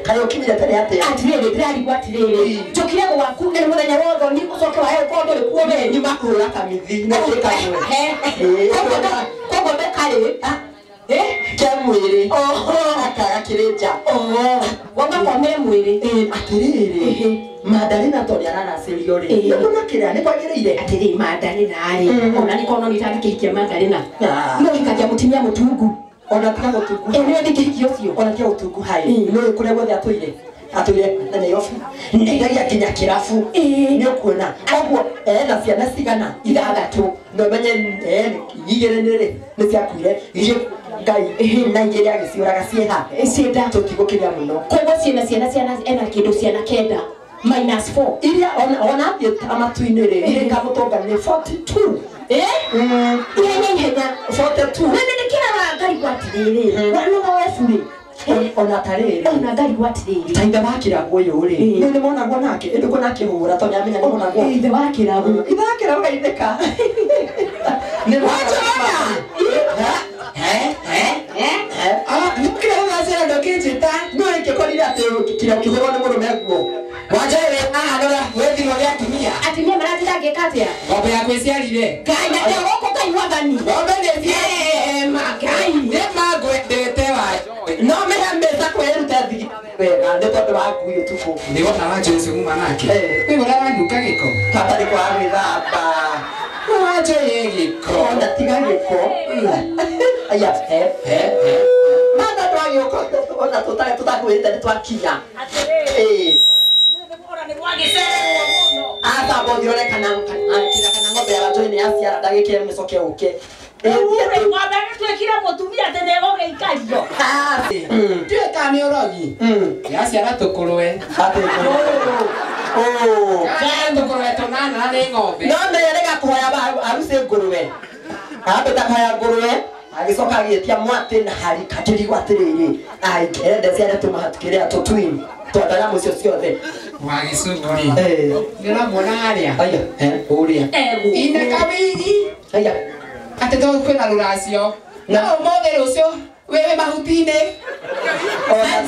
kayo kinyira tare ate atirere ndari gwatirere njokire ngo waku ene muthenya wothe ni ucoke wahe kondo ri kuome ni makura kamithi na kikamwe kogo bekare Kamwere akara kireja wanga komere mwere atirere Madalena toni arana seriore ndona kira ne kwagereire atirere Madalena ari ona ni kono nitandikirikia Madalena no ikaja mutimia mutungu ona tika mutungu ene ndikirikio cio ona kia utungu hai no kure gothe atwire na yofu ndagia kinya kirafu ni kuona ogwo na ciana cigana ithathatu no menye igerenere ni ciakuire ije ngai na ngere agiciuraga cieha cienda tutigukiria muno kogo ciana ena kindu ciana kenda -4 iria ona amatuine re ile kamutonga ni 42 ihenya 42 nene nikira ngari gwatirire wana wefuri ona tarere ona ngari gwatirire tainda bakira gwo ri ni mona gwo nake ndi gwo nake hura to nyamenya ni mona gwo ithe wakira gwo gaitheka ni wachana nukira ngazera ndokijita no ikekorira atero kira kihoro ni murume gwo wajere ahagara wethi no ya tumia atimia marati dage katia ngombe ya kwiciarire ngai na te woko kai wathani ngombe ni magai ni magwendete wa no mehambeza kweruta thigi wega ndi tondu wa kuyo tuko ni wona wa Jesu muma nake kwigora wanduka giko hatari kwa gwithamba waje yegiko onda tiga giko aya manda twagioka ona tutakwita twakinya ata bondirore kana ngombe ya watoini asia ndagikire mcoke uke ngombe twekire mutumia tenego geikario tuwe kani orogi yaciara tukurwe kana tukurwe tonana ni ngombe no merega kuhoya aruse nguruwe abeta kuhoya nguruwe agicoka agietia mwate na hari kakirigwa atiriri ende ciana tumahatukire atutwini twandaga mucio ciothe wagisuguri ngiramwona haria aya uria ine kabigi aya ate to kwina ruracio no mothe rucio wewe mahutine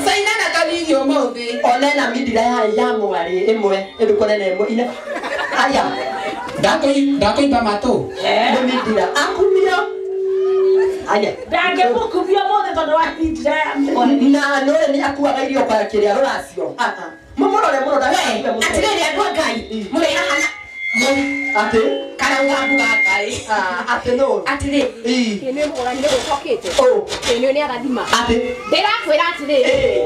saina na kabigi omothe onena midira ya mwari imwe ndukone nemwe ina aya ndakoimba mato ni midira akumio aya dange mukubio mothe tondu wa midira na no ni akuaga irio kwa kiria ruracio mumurore muno da atirere andu ngai muri hana ate kana ngambuga ngai ate no atire ene mugorani gukokete ene ni agathima ate ndirakwira atire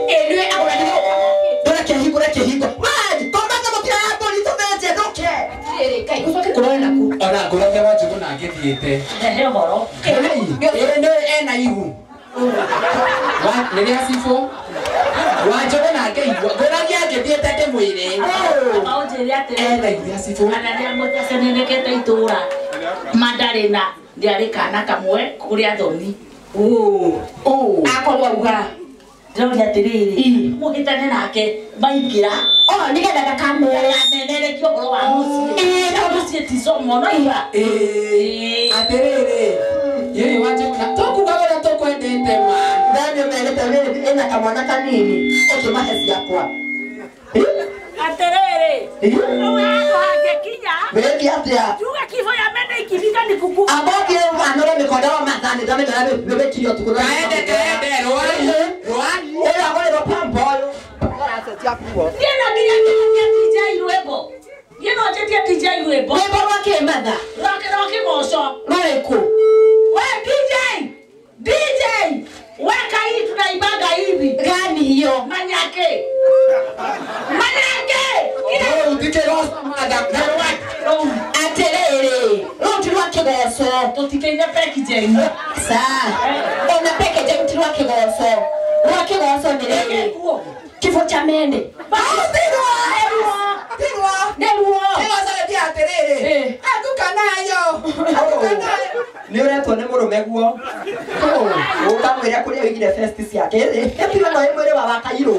ene agorani gukokete bora kehigo maji kombaga mutira hapo nitomeje doke atire kai ucoke kurora naku ona ngorage wanjugu na ngithiite ehe horo ene ena ihu wa niria sifo wanjugu na ngeigua ngorage ngithiite ndimwire aunjiri atire ena iria sifo ana ndia mutesenenekete itura Madalena ndiari kana kamwe kuria thoni akorwa uga ndonya atiriri muhitane nake maingira nigetha ndakamera nenerekio horo wa mucie na mucie tisomo no iba atiriri yeye wanjugu na tokuga wala tokwendete ma ndani umeleta wewe ena kamwana kanini okimahe yakwa atiriri uhago hangekinya wewe atia juga kifo ya mene ikifika ni kuku abaki anore mikono madhani dame dame wewe kilio tukuna kaende roani wewe agole ropambo yena nginya DJ Lwebo yena otetia DJ Lwebo webo wake madha roke moso mareko we DJ weka hii tunaibaga hivi gani hiyo manyake atiriri ruti rwa kigoco tutikenya packaging sa ona package ruti rwa kigoco ni riri kifo cha mende neruo ni uretwo ni murume guo ukamwira kuria wigire fest ciake etire no imwire wa wakairo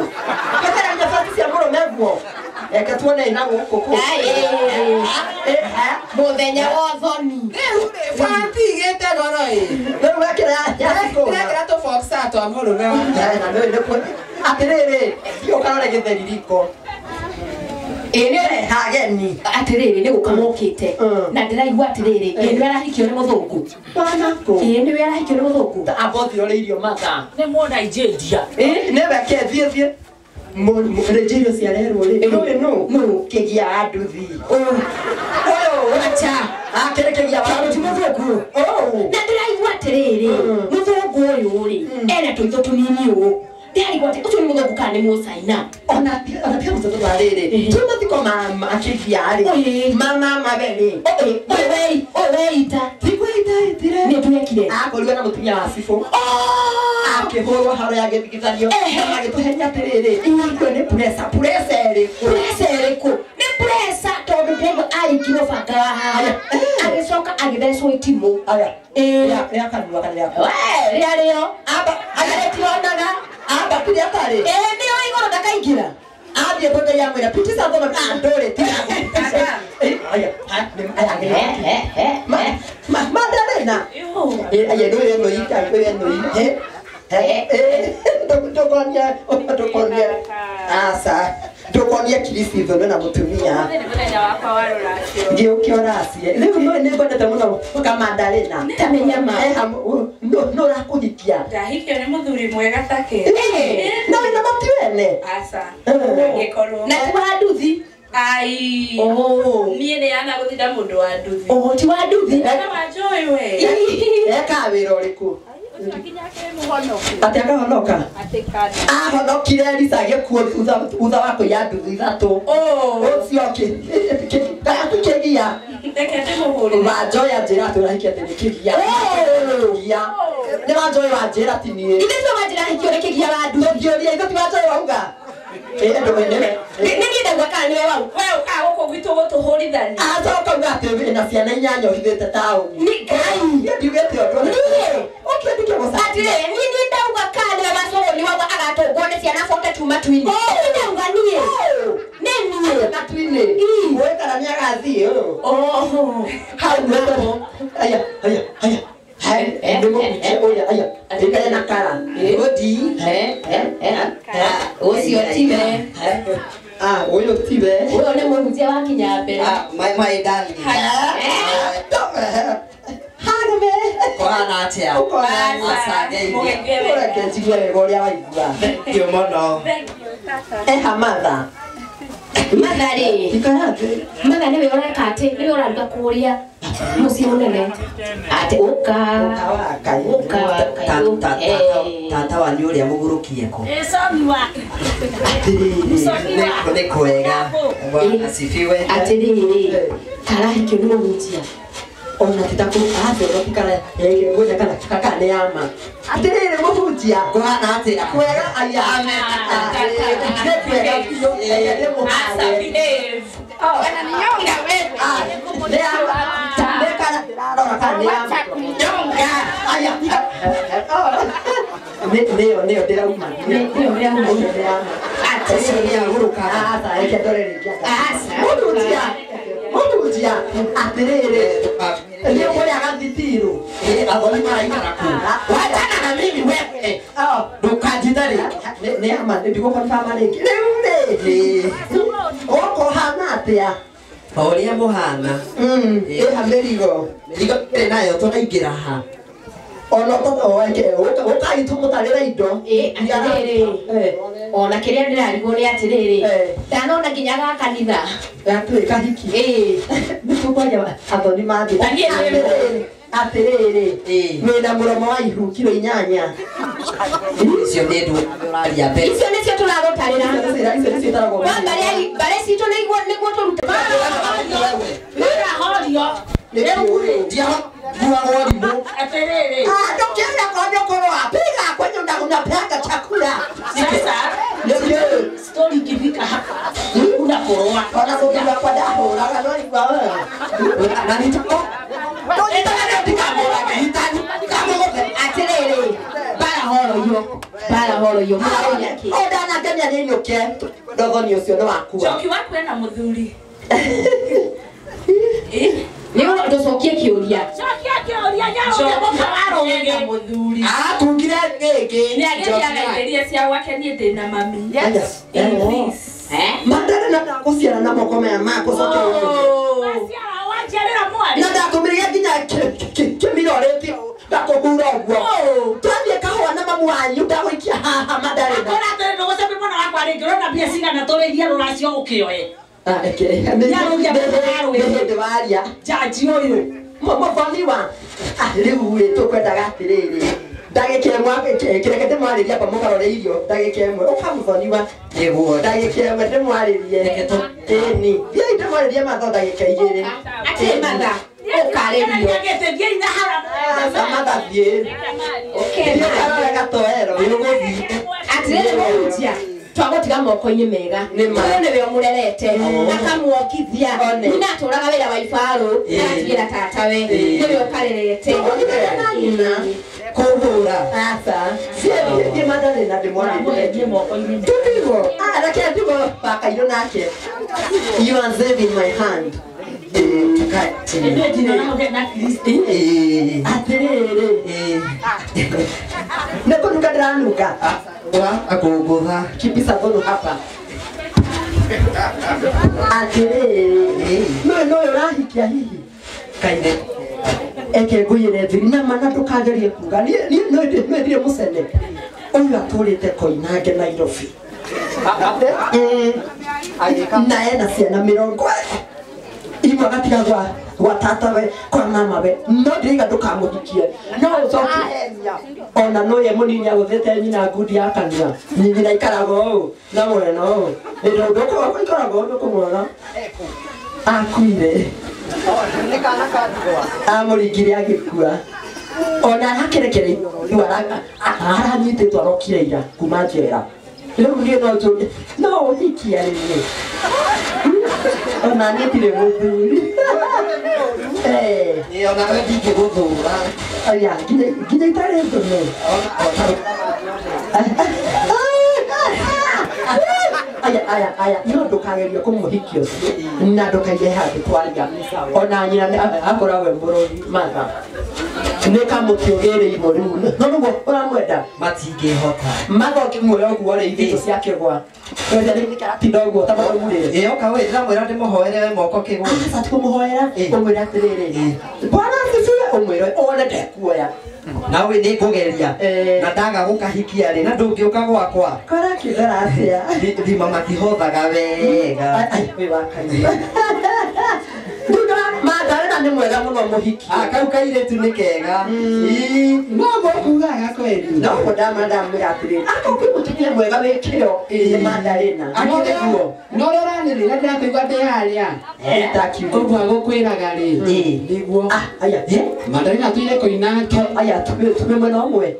ketera nge fest cia murume guo eke tuone ina guku ku muthenya wa thoni fatigite goro rĩu wekĩra ya turekera tuboxa twa murume na ndio ile kwa atiriri Ndore githiririko. Ene Hageni. atiriri ni gukamokite na ndiraigua atiriri ene arahikio ni muthungu Banako. ene arahikio ni muthungu Abothirore irio mata. Nĩ mwona Nigeria. Nebe ke thie. Nigeria ciarerwo ri. No kigia anduthi. acha Akerekegia Karuti muthungu na ndiraigua atiriri muthungu uyu ri ene tuitho tunini u ndiraigua ati ucio ni muthungu kana ni mucaina ona pia mtoto barere. Tuma thiko mama akigia ri. Mama mabeni. owe ita Tikuita ni tuekire akorirwo na mutumia wa Sifu. Akihorwo haro ya githithanio. Agituhenya atiriri. Ikwe ni pressure ri. Pressure ni pressure tondu ndego arikirwo banga wa haya agicoka agithecwo itimu Aya. Ya kanua kana ya. riario Aba agaletionaga. Aba pia tare. nio igoro ndakaingira Athie bonde ya mwira pitisa thoma ndore tira. Aya. Madarena. Aya ndore no ika ndore no ika. Tokonia. Asa. Tokonia Kristo na mutumia. Mũthenya wakwa wa rũracio. Ndio kioracie. Leo no nĩngwendete mũno kama Madarena. tamenya ma No rakuhikia. Ndahikio nĩ mũthuri mwega take. No ina matiwene. Aca. Ngĩkorwo. na ti wa nduthi Ai. Niĩ nĩ ana gũthinda mũndũ wa nduthi. ti wa nduthi Na wanjũĩ we. Eka wĩra ũrĩkũ? Nginya kĩ mũhonoku. Ati akahonoka. Atĩ kana. Ahonokire Elisa agĩkuo thutha wa kũiya nduthi ithatũ. Ũcio kĩgia. Reke ndĩmũhũrĩre. Wanjoya njĩra tũrahikia atĩ nĩ kĩgia. Nĩ Wanjoya wa njĩra ti niĩ. ithe cio wanjira hikio ni kigia wa nduthi Ndũngĩũria ithuĩ ti Wanjoya wauga. Ndũmenye. nĩ ndagwa kana nĩwe wau We ũka gũkũ gwitũ gũtũhũrithania. Acoka uga atĩ wĩna ciana 8 ũhithĩte taũni. Nĩ Ngai. Ndiugĩte ũndũ. Ũkĩandĩke mũcara. atiriri ni ndauga kana nĩwe macogoni wagwa agatũngwo nĩ ciana 42 matu-inĩ ndauga niĩ nĩ niĩ Matu-inĩ. Ũĩ kana nĩ agathiĩ. Hau nĩho. Aya. Aya. Na kara. Odi. ũcio tiwe Ũyũ tiwe. ũyũ nĩ mũhunjia wa kinya mbere My darling. Hagame. Kona atia. Mũgenge njigua wega ũrĩa waigua. Ndio mũno. Hamatha. matharĩ Ikarathĩ. matha nĩwe ũreka atĩ nĩwe ũraruga kũrĩa mũciĩ mũnene atĩ ũka Tata wanyu ũrĩa mũgũrũkie kũ. Soni wa. Nĩ kwega. Bwana asifiwe. atĩrĩrĩ karahikio nĩ mũhunjia Ona titakuathero tikara ngoja kana kaka ne ama. Atirire mũhunjia. Kwana atĩa. Kwega aya. Kwega biyo. Aca behave. ona ninyonga wewe Neo ndirauma. Mũhunjia atirire. Ndio kũrĩa gathitiru. Athoni maraikara kũu. Watana na mimi wewe. Ndũkanjitharĩ. Nĩ ama ndigũ confirm rĩngĩ. Rĩu Oko hana atĩa. Ũrĩa mũhana. Ĩha mĩrigo. Mĩrigo ĩrĩ nayo tũraingĩra ha. Ona ũkaitũ mũtarĩra indo. atĩrĩrĩ ona kĩrĩa ndĩrarigwo nĩ atĩrĩrĩ ndanona nginya ga kanitha Gatuĩka hiki. Nĩtũkwaria athoni mathiĩ. Atĩrĩrĩ. Wĩna mũromo wa ihu kilo 8. Icio nĩ ndũ ũraria mbere. icio nĩcio tũragũtarĩra Icio nĩcio itaragwo. mbarĩ citũ nĩguo tũruta Horio. Ndio guagwo rimũ. Atĩrĩrĩ. Ndokienda kwambia koroa. Piga kwenye unapanga chakula. Sasa Ndio. story ikifika hapa unakorwa. Ona kuja kwa daho, na nani kwa wewe. Na nitako. atĩrĩrĩ bara horo yo Oda na kenya nini uke. Dogo ni ucio ndo wakua. Njoki waku ena mũthuri. Niyo ndocokie kiuria. Cokia kĩũria nyarũge mũkararo ũngĩ. Mũthuri. Tungire ngĩngĩ. Nĩ agĩciaragĩria cia gwake niĩ ndĩna mami. Yes. Mandare na ndakuciara na moko maya makucokia Maciara wanjarĩra mwari. na ndatumĩrĩria nginya kĩmirorĩtio ndakũhura ũguo twathiĩ kahũa na mamu wanyu ndagũikia haha Mandare Akora atĩrĩ ndũgũcemia mwana wakwa rĩngĩ ũrona mbia cigana tũrĩithie rũracio ũkĩoe. hĩndĩ waria Jaji ũyũ. mũboni wa rĩu rĩ tũkwendaga atĩrĩrĩ ndagĩka ĩmwe kĩreke ndĩmwarĩria amba mũkarore irio ndagĩka ĩmwe ũkamũboni wa nĩguo ndagĩka ĩmwe ndĩmwarĩrie ĩni thiai ndĩmwarĩrie matho ndagĩka igĩrĩ Atĩ matha ũkarĩrio. Ngĩteithia ina hara. mathathiĩ karore gatoero Atĩrĩrĩ mũhunjia. Twagũtiga moko-inĩ mega. Ũyũ nĩwe ũmũrerete akamuokithia. Nyina atũraga wĩra wa ibarũ agatigĩra tatawe. Nĩwe ũkarerete. kũhũra thiĩ Mandare na ndĩmwarĩrie tudigo reke ndigwo bakairũ nake you are saving my hand atĩrĩrĩ nĩkũnuka ndĩranuka Akũngũtha. kibisa thũnũ hapa atĩrĩrĩ nũyũ ũrahikia hihi Kaine. eke ngũyĩre thiri na mana ndũkagerie kuga nĩndire mũcene ũyũ atũrĩte Koinange Nairobi na ena ciana 20 imwe gatiga gwa tatawe kwa mamawe no ndĩraiga ndũkamũhikie no ũcokie ona noye mũnini agũthĩte nyina ngundi ya kanua nyina ikaraga ũũ na mwena ũũ ndũkũikaraga ũũ ndũkũmwona akuire amũringire agĩkua ona hakĩrekere aranyitĩtwo arokire ira kuma njera rĩu niĩ no ũhikia rĩrĩ ona niĩ ndirĩ mũthuri Ona we ndingĩgũthũra. aya nginya itarĩ ndũme aya no ndũkageria kũmũhikia ũcio na ndũkaige handũ twaria ona nyina akoragwo mũrũgi matha nĩ kamũkĩũgĩrĩirwo rĩu no nĩguo ũramwenda Matingĩhota. matha ũkĩmuoya ũguo rĩ ithitũ ciakĩgwa wenda nĩ kĩratinda ũguo ta mũrĩmũrĩre Oka we ndĩramwĩra ndĩmũhoere we moko kĩgũrũ. asa tikũmũhoera ũmwĩre atĩrĩrĩ Bwana asifiwe ũmwĩre one ndekuoya Nawe nĩ ngũgeria. Na ndaga gũkahikia rĩ na ndũngĩũka gwakwa. kora kĩgera atĩa Thima matihothaga wega. wĩ wakanyi Mandare na nĩ mwega mũno mũhiki Kau kairĩtu nĩ kega. No mũkugaga kweli. no ndamwĩra atĩrĩrĩ akũkĩmũtumia mwega wĩ kĩo nĩ Mandare na Akĩrĩguo. No ũranĩrĩra ndĩrakũigua ndĩ harĩa. Ũguo agũkwĩraga rĩ. Nĩguo. aya Mandare na tuire Koinange. aya tume mwena ũmwe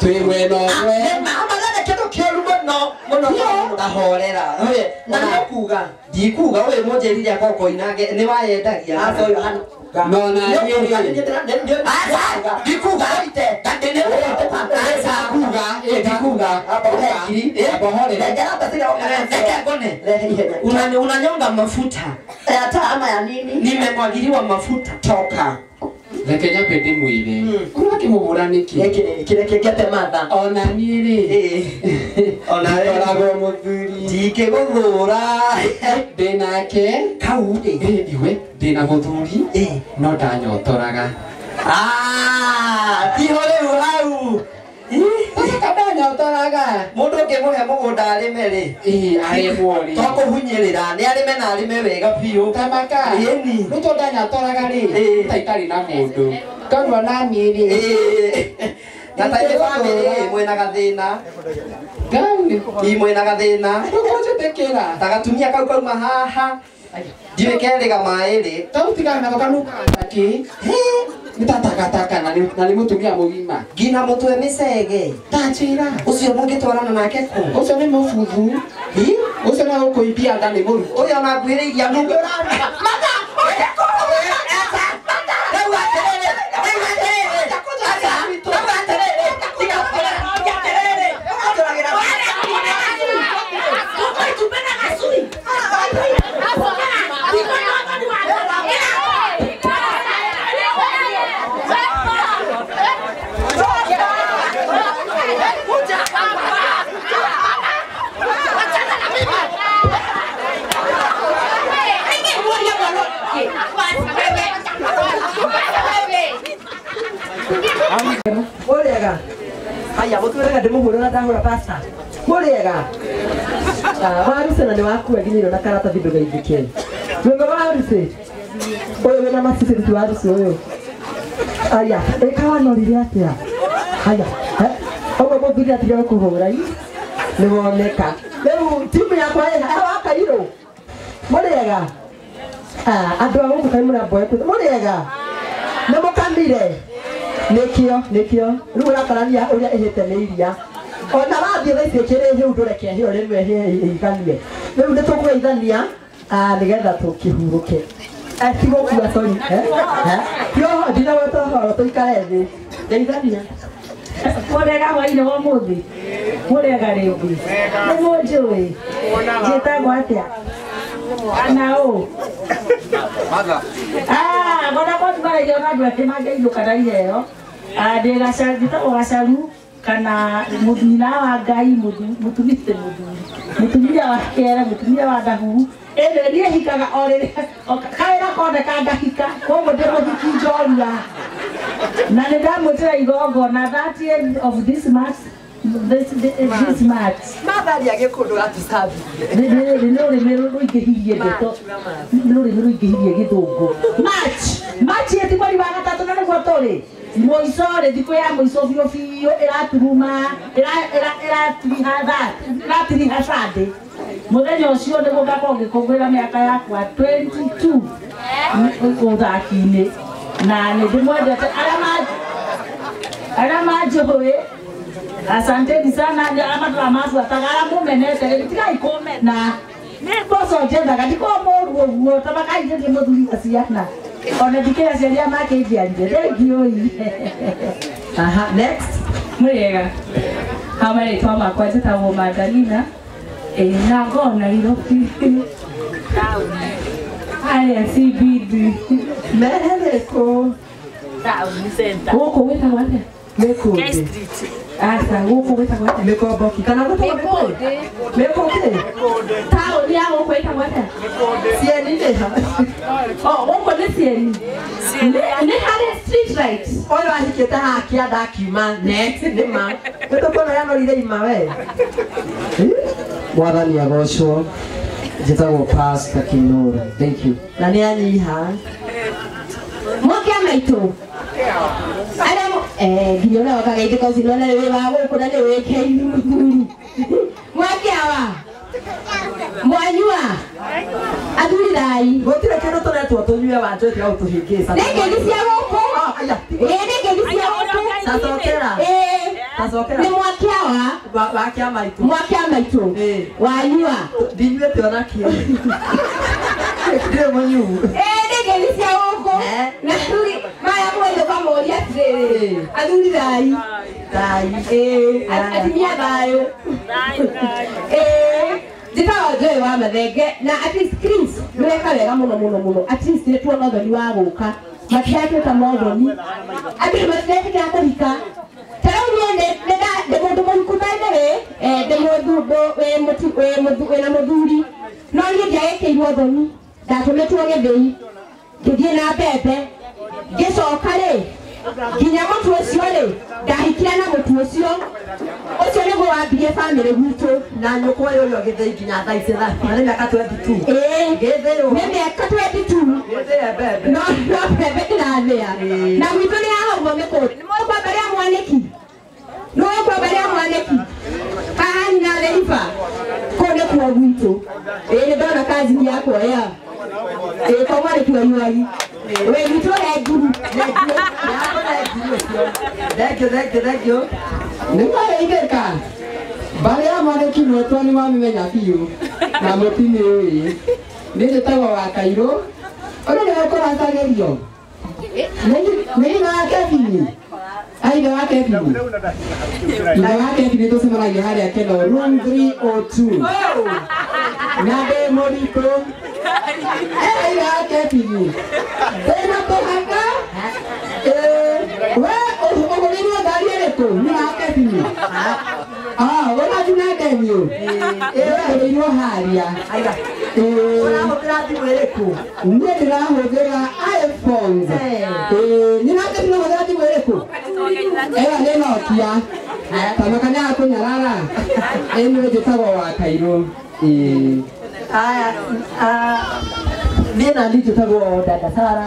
Twĩ mwena ũmwe. Mandare kĩndũ kĩũru mũno Tahorera. na nĩ kuga Ndikuga we mũnjĩrire kwa Koinange nĩ wayendagia. asa ũyũ hana No na ndikuga Unanyonga mafuta. hata ama ya nini Nimemwagiliwa mafuta. toka reke nyambe ndĩmwĩre. Ũrakĩmũhũra nĩkĩ? kireke ngete matha Ona niĩ rĩ. Ona Ndoragwo mũthuri. ndingĩgũthũra. Ndĩnake. Kau rĩ. Iwe ndĩna mũthuri. No ndanyotoraga. Tiho rĩu hau. Ndanyotoraga. Mũndũ ũngĩmũhe mũgũnda arĩme rĩ. Arĩmwo rĩ. Tokũhunyĩrĩra nĩ arĩme na arĩme wega biũ. Tamaka. Ĩni. Rĩu ndanyotoraga rĩ. Ta itarĩ na mũndũ. Kanua na niĩ rĩ. Na taithĩ bamĩrĩ mwĩna gathĩna. Gani? Mwĩna gathĩna. Ndũkũnjĩtĩkĩra. Ta gatumia kau kauma haha. Ndiũĩ kerĩga maĩ rĩ. Tautigana nako kanuka kĩ? Nĩ tatakataka na nĩ mũtumia mũgima. Ngina mũtwe mĩcege. Tanjĩra. Ũcio mũngĩtwarana nake kũ? Ũcio nĩ mũbuthu. Ũcio nĩ gũkũimbia nda nĩ mũrutwo. Ũyũ ona nguhĩrĩiria mũndũ. Muriega. Haya, muturaga ndimuhurira ndahura pasta. Muriega. Waruse na ni waku nginyiro na karata vindu gaithike. Wenga waruse. Oyo wena masisi tu waruse oyo. Haya, ekawa no riri atia. Haya. Ogo mubiri atiga kuhura ii. Ni woneka. Leo timu yakwa wa Kairo. Muriega. Andu ago mukaimura boy. Muriega. Nemukamire. Nikio riu urakarania uria ihite ni iria ona wathie tha icio kiri hiu ndureke hiyo rimwe iganie riu ni tukugeithania nigetha tukihuruke tigukua sori tio ndina gwetohoro tuikare thi geithania murega hwainĩ wa mũthĩ murega rĩngĩ nĩ mũnjũĩ njĩtagwo atĩa ana ũ ngona kũtũmaragia ona andũ atĩ mangĩinũka na iheo ndĩ gacaru njĩtagwo gacaru kana mũthina wa Ngai mũtumia wa kera mũtumia wa ndahuru ĩno niĩ hikaga o rĩrĩa kawĩra koneka ngahika koguo ndĩ mũthiki njorua na nĩ ndamwĩtĩra igongona 30th of this month this month matharia gĩkũndũ gatusabi nĩ rũrĩmĩ rũingĩhirie ndeto nĩ rũrĩmĩ rũingĩhirie gĩthũngũ March ĩti mweri wa gatatũ na nĩguo tũrĩ mũico rĩ thikũ ya mũico biũ biũ ĩraturuma ĩratiriha Sunday mũthenya ũcio nĩguo ngakorwo ngĩkũngũĩra mĩaka yakwa 22 ũthaki-inĩ na nĩ ndĩmwendete arĩa manjũĩ asanteni sana arĩa mabuataga arĩa mũmenete tigai kũmena nĩ mboco njethaga ndikorwo mũru ũguo ta makaithĩrie mũthuri wa ciana ona ndikĩra ciaria makĩnjiarire thengiũi next mwega amarĩtwa makwa njĩtagwo Magdalena na ngoragwo Nairobi harĩa CBD mehereko Town center. gũkũ gwĩtagwo atĩa K Street. asa gũkũ gwĩtagwo atĩa mĩkomboki kana gũtagwo mĩkonde taũni ya gũkũ ĩtagwo atĩa cieni nĩ ha gũkũ nĩ Cieni nĩ harĩ street light ũyũ ahikĩte haha kĩanda akiuma next nĩ ma nĩtũkuona yanorire ima we Mwathani agocwo njĩtagwo Pastor Kinoro. Thank you. na nĩ anyiha mwakia maitũ arĩa nginya ũrĩa wakageithĩka ũcinwo na wĩ wa gũkũ na nĩ wĩkĩini mũthuri mwakia wa mwanyua athuri thai gũtirĩ kĩndũ tũretwo tũnyue wanjũ tiga gũtũhĩngĩca nĩ ngeni cia gũkũ nĩ ngeni cia gũkũ tacokera tacokera nĩ mwakia wa wakia maitũ mwakia maitũ wanyua ndinyuĩte ona kĩo ndirĩ mũnyu nĩ ngeni cia gũkũ na athuri maya mwendũ kamoria atĩrĩrĩ athuri thai atimia thayũ njĩtagwo Joy wa Mathenge na at least Chris nĩweka wega mũno at least nĩtuona ũthoni wa gũka matihatwĩka mothoni andũ matiretĩkĩra kũhika tarĩu niĩ ndĩ mũndũ mũhiku mene ndĩ wĩna mũthuri no niĩ ndiagĩkĩirwo thoni ndatũmĩtwo gĩthĩi ngĩthiĩ na mbembe ngĩcoka rĩ nginya mũtu ũcio rĩ ndahikire na mũtu ũcio nĩguo wambirie bamĩrĩ gwitũ na nyũkwa ũyũ ũgĩthĩi nginya thaa ici nĩ mĩaka 22 nĩ mĩaka 22 no mbembe ndĩrathĩa na gwitũ nĩ hahauo mĩkũndũ nĩ mũkwamba rĩa mwanĩki haha nyina theriba kũu nĩkuo gwitũ nĩ ndona kazini yakwa ya kwa mwanĩki wa yuari wĩ gwitũ renguru thengio nĩ mareithĩka mbarĩ ya mwanĩki mwetwa nĩ mamĩmenya biũ na mũtimĩũĩ nĩ njĩtagwo wa Kairũ ũrĩa nĩwe kũratagĩrio nĩ ithe wa Kebini ithe wa Kebini tũcemanagia harĩa Keno room 302 na ndĩ mũritũ ithe wa Kebini tena tũhaka we ũgũrĩirwo ngari ĩrĩkũ nĩ wa Kebini ũrathiĩ na ndemi ũgũrĩirwo harĩa ũrahũthĩra thimũ ĩrĩkũ niĩ ndĩrahũthĩra iPhones nĩ na Kebini ũhũthĩra thimũ ĩrĩkũ nokia tamakanya kunyarara eno jitago wa Kairo aya niĩ na niĩ njĩtagwo dada Sara